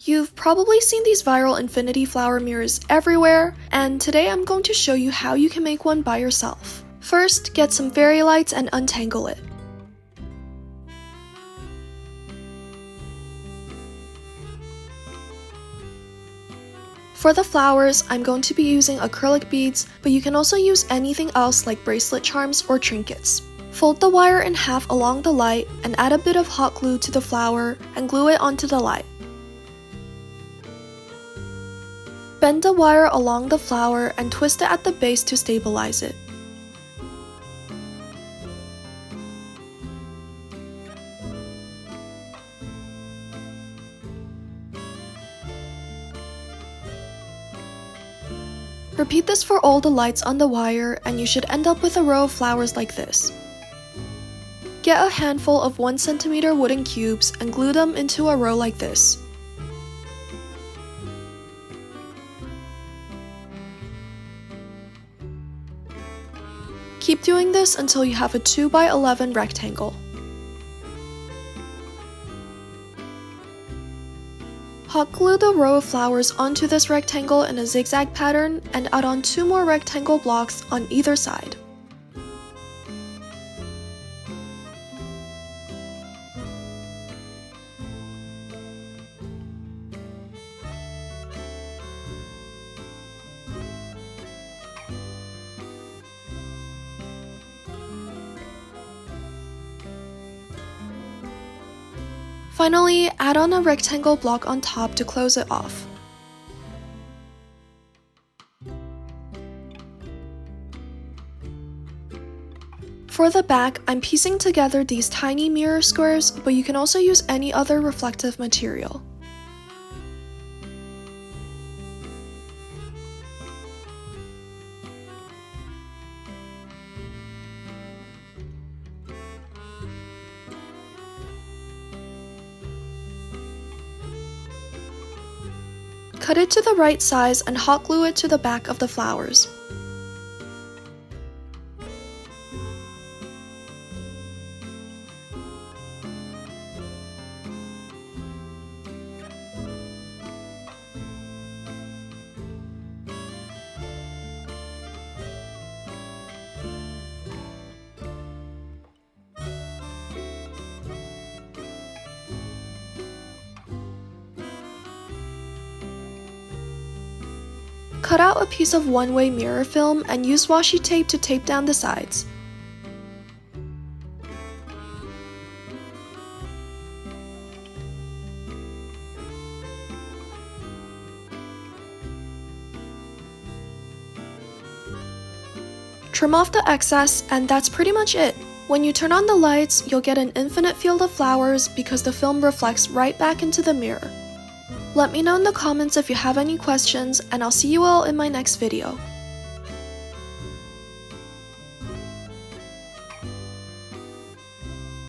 You've probably seen these viral infinity flower mirrors everywhere, and today I'm going to show you how you can make one by yourself. First, get some fairy lights and untangle it. For the flowers, I'm going to be using acrylic beads, but you can also use anything else like bracelet charms or trinkets. Fold the wire in half along the light and add a bit of hot glue to the flower and glue it onto the light. Bend the wire along the flower and twist it at the base to stabilize it. Repeat this for all the lights on the wire and you should end up with a row of flowers like this. Get a handful of 1 cm wooden cubes and glue them into a row like this. Keep doing this until you have a 2 by 11 rectangle. Hot glue the row of flowers onto this rectangle in a zigzag pattern and add on 2 more rectangle blocks on either side. Finally, add on a rectangle block on top to close it off. For the back, I'm piecing together these tiny mirror squares, but you can also use any other reflective material. Cut it to the right size and hot glue it to the back of the flowers. Cut out a piece of one-way mirror film and use washi tape to tape down the sides. Trim off the excess, and that's pretty much it. When you turn on the lights, you'll get an infinite field of flowers because the film reflects right back into the mirror. Let me know in the comments if you have any questions, and I'll see you all in my next video.